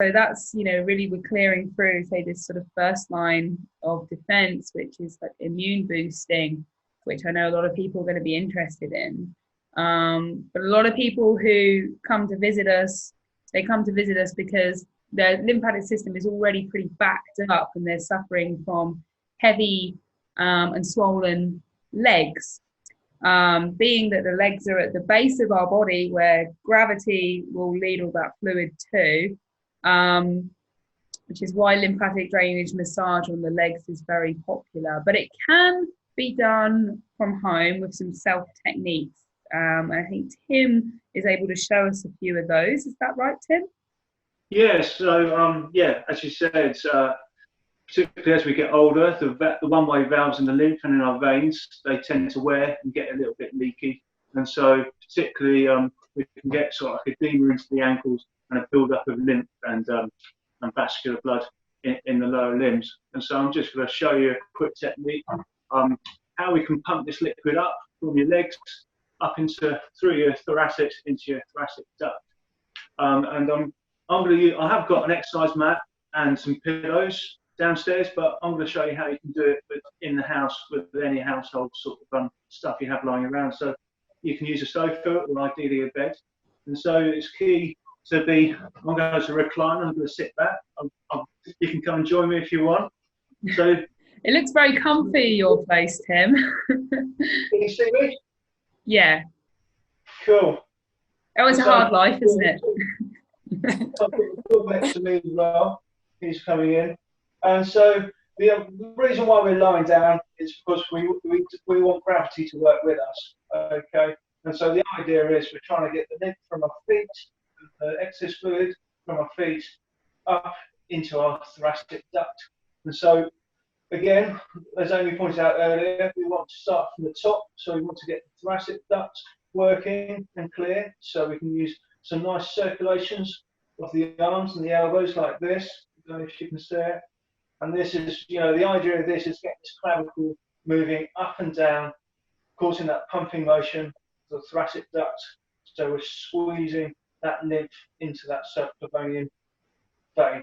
So that's, you know, really we're clearing through, say, this sort of first line of defense, which is like immune boosting, which I know a lot of people are going to be interested in. But a lot of people who come to visit us, they come to visit us because their lymphatic system is already pretty backed up and they're suffering from heavy and swollen legs. Being that the legs are at the base of our body where gravity will lead all that fluid to, which is why lymphatic drainage massage on the legs is very popular. But it can be done from home with some self techniques. I think Tim is able to show us a few of those. Is that right, Tim? Yeah, so yeah, as you said, particularly as we get older, the one-way valves in the lymph and in our veins, they tend to wear and get a little bit leaky. And so particularly we can get sort of like edema into the ankles and a build-up of lymph and vascular blood in the lower limbs. And so I'm just going to show you a quick technique how we can pump this liquid up from your legs up through your thoracic into your thoracic duct. I have got an exercise mat and some pillows downstairs, but I'm going to show you how you can do it in the house with any household sort of stuff you have lying around. So you can use a sofa or ideally a bed. And so it's key to be, I'm going to recline, I'm going to sit back. You can come and join me if you want. So it looks very comfy, your place, Tim. Can you see me? Yeah. Cool. Oh, it's a hard life, isn't it? Next to me as well. He's coming in. And so the reason why we're lying down is because we want gravity to work with us. Okay. And so the idea is we're trying to get the lymph from our feet, the excess fluid from our feet up into our thoracic duct. And so again, as Amy pointed out earlier, we want to start from the top. So we want to get the thoracic duct working and clear. So we can use some nice circulations of the arms and the elbows like this. I don't know if you can see it. And this is, you know, the idea of this is getting this clavicle moving up and down, causing that pumping motion to the thoracic duct. So we're squeezing that lymph into that subclavian vein.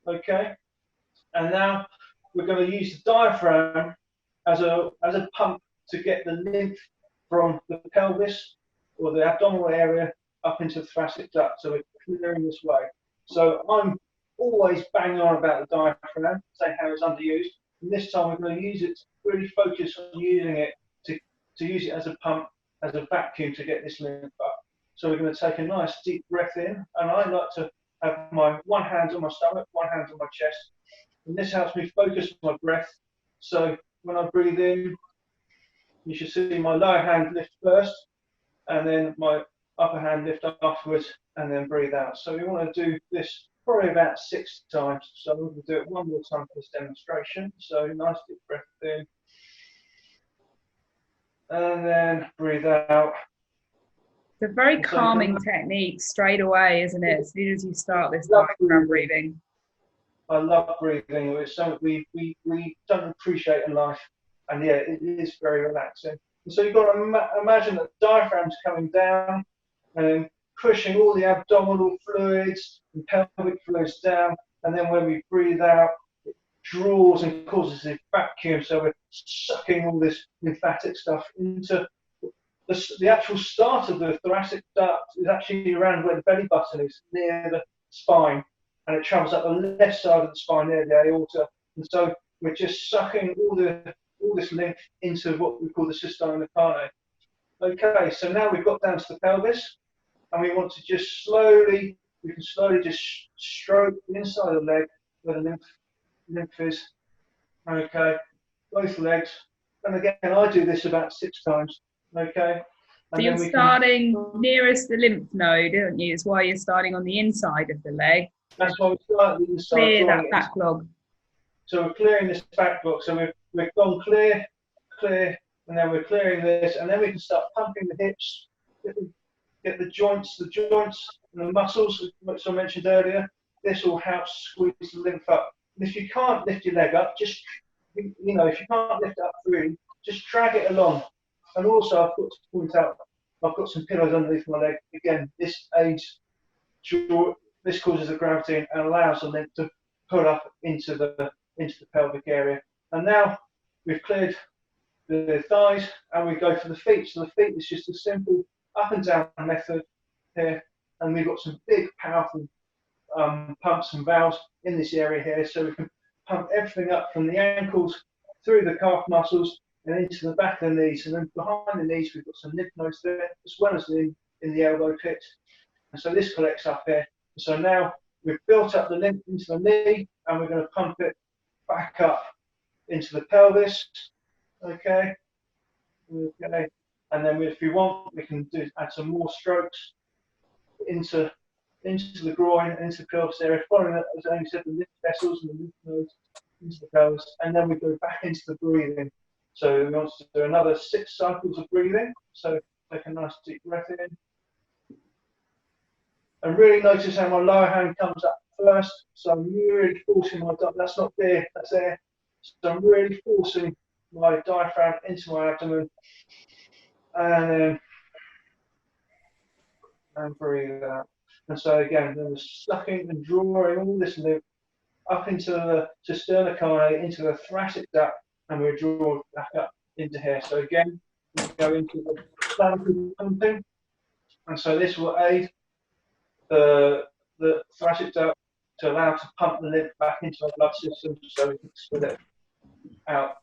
Okay. And now we're going to use the diaphragm as a pump to get the lymph from the pelvis or the abdominal area up into the thoracic duct. So we're clearing this way. So I'm always banging on about the diaphragm, say how it's underused. And this time we're going to use it to really focus on using it to use it as a pump, as a vacuum to get this lymph up. So we're going to take a nice deep breath in, and I like to have my one hand on my stomach, one hand on my chest, and this helps me focus my breath. So when I breathe in, you should see my lower hand lift first, and then my upper hand lift afterwards, and then breathe out. So we want to do this probably about 6 times. So we're going to do it one more time for this demonstration. So nice deep breath in, and then breathe out. It's a very calming technique straight away, isn't it? As soon as you start this diaphragm breathing. I love breathing. It's something we don't appreciate in life, and yeah, it is very relaxing. And so you've got to imagine that the diaphragm's coming down and pushing all the abdominal fluids and pelvic fluids down, and then when we breathe out, it draws and causes a vacuum. So we're sucking all this lymphatic stuff into the actual start of the thoracic duct is actually around where the belly button is, near the spine, and it travels up the left side of the spine near the aorta. And so we're just sucking all this lymph into what we call the cystine carne. Okay, so now we've got down to the pelvis, and we want to just slowly just stroke the inside of the leg where the lymph is. Okay, both legs. And again, I do this about 6 times. Okay. So you're starting nearest the lymph node, aren't you? It's why you're starting on the inside of the leg. That's why we start on the inside. Clear that backlog. So we're clearing this backlog. So we've gone clear, and then we're clearing this, and then we can start pumping the hips, get the joints and the muscles, which I mentioned earlier. This will help squeeze the lymph up. And if you can't lift your leg up, just, if you can't lift it up really, just drag it along. And also, I've got to point out, I've got some pillows underneath my leg. Again, this aids this causes the gravity and allows the lymph to pull up into the pelvic area. And now we've cleared the thighs, and we go for the feet. So the feet is just a simple up and down method here, and we've got some big, powerful pumps and valves in this area here, so we can pump everything up from the ankles through the calf muscles and into the back of the knees, and then behind the knees we've got some lymph nodes there, as well as in the elbow pit. And so this collects up here. So now we've built up the lymph into the knee, and we're going to pump it back up into the pelvis. Okay. Okay. And then if we want, we can add some more strokes into the groin and into the pelvis area, following that, as Amy said, the lymph vessels and the lymph nodes into the pelvis, and then we go back into the breathing. So we want to do another 6 cycles of breathing. So take a nice deep breath in. And really notice how my lower hand comes up first. So I'm really forcing my diaphragm. That's not there, that's there. So I'm really forcing my diaphragm into my abdomen. And breathe out. And so again, then we're sucking and drawing all this lymph up into the sternocleidomastoid, into the thoracic duct, and we draw back up into here. So again, we go into the clavicle pumping, and so this will aid the thoracic duct to allow to pump the lymph back into our blood system, so we can spit it out.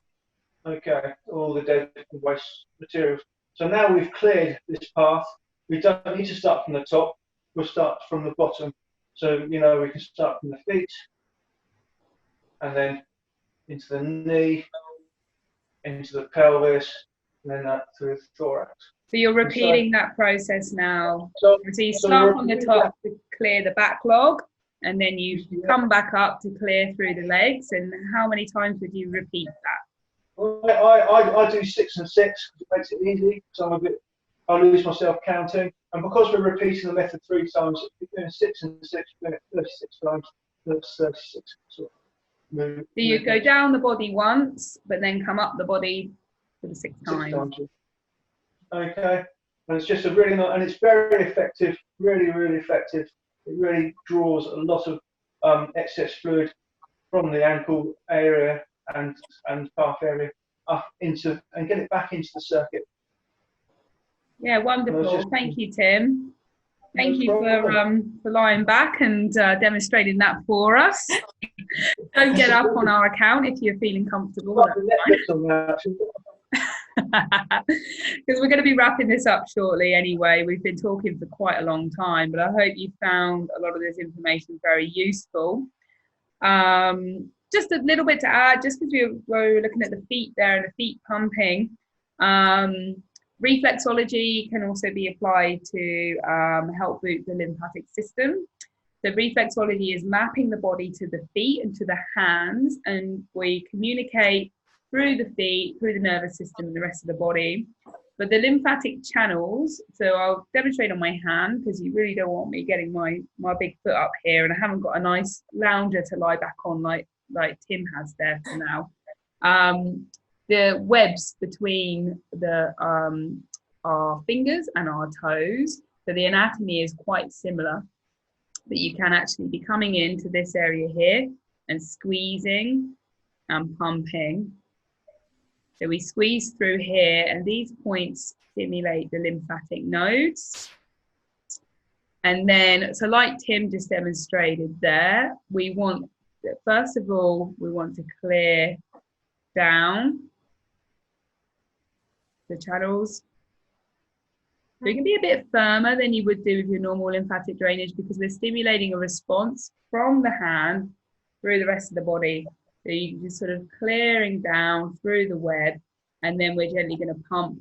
Okay, all the dead and waste materials. So now we've cleared this path. We don't need to start from the top. We'll start from the bottom. So, you know, we can start from the feet, and then into the knee, into the pelvis, and then that through the thorax. So you're repeating that process now. So you start from the top to clear the backlog, and then you come back up to clear through the legs. And how many times would you repeat that? Well, I do 6 and 6 because it makes it easy. So I lose myself counting. And because we're repeating the method 3 times, if you're doing 6 and 6, you're doing it 36 times. That's 36. So you go down the body once, but then come up the body for the 6 times. Okay. And it's just a really nice, and it's very effective, really, really effective. It really draws a lot of excess fluid from the ankle area and calf area up into, and get it back into the circuit. Yeah, wonderful. Thank you, Tim. Thank you for lying back and demonstrating that for us. Don't get up on our account if you're feeling comfortable. Because we're going to be wrapping this up shortly anyway. We've been talking for quite a long time, but I hope you found a lot of this information very useful. Just a little bit to add, just because we were looking at the feet there and the feet pumping. Reflexology can also be applied to help boost the lymphatic system. So reflexology is mapping the body to the feet and to the hands, and we communicate through the feet, through the nervous system and the rest of the body. But the lymphatic channels, so I'll demonstrate on my hand because you really don't want me getting my big foot up here, and I haven't got a nice lounger to lie back on like Tim has there for now. The webs between our fingers and our toes, so the anatomy is quite similar, but you can actually be coming into this area here and squeezing and pumping. So we squeeze through here, and these points stimulate the lymphatic nodes. And then, so like Tim just demonstrated there, we want, first of all, we want to clear down the channels. So it can be a bit firmer than you would do with your normal lymphatic drainage, because we're stimulating a response from the hand through the rest of the body. So you're just sort of clearing down through the web, and then we're gently going to pump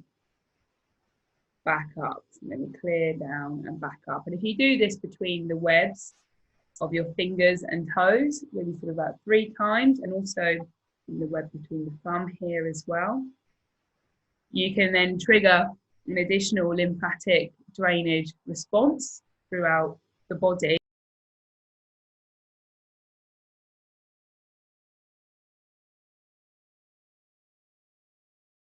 back up. And then we clear down and back up. And if you do this between the webs of your fingers and toes, maybe sort of about 3 times, and also in the web between the thumb here as well, you can then trigger an additional lymphatic drainage response throughout the body.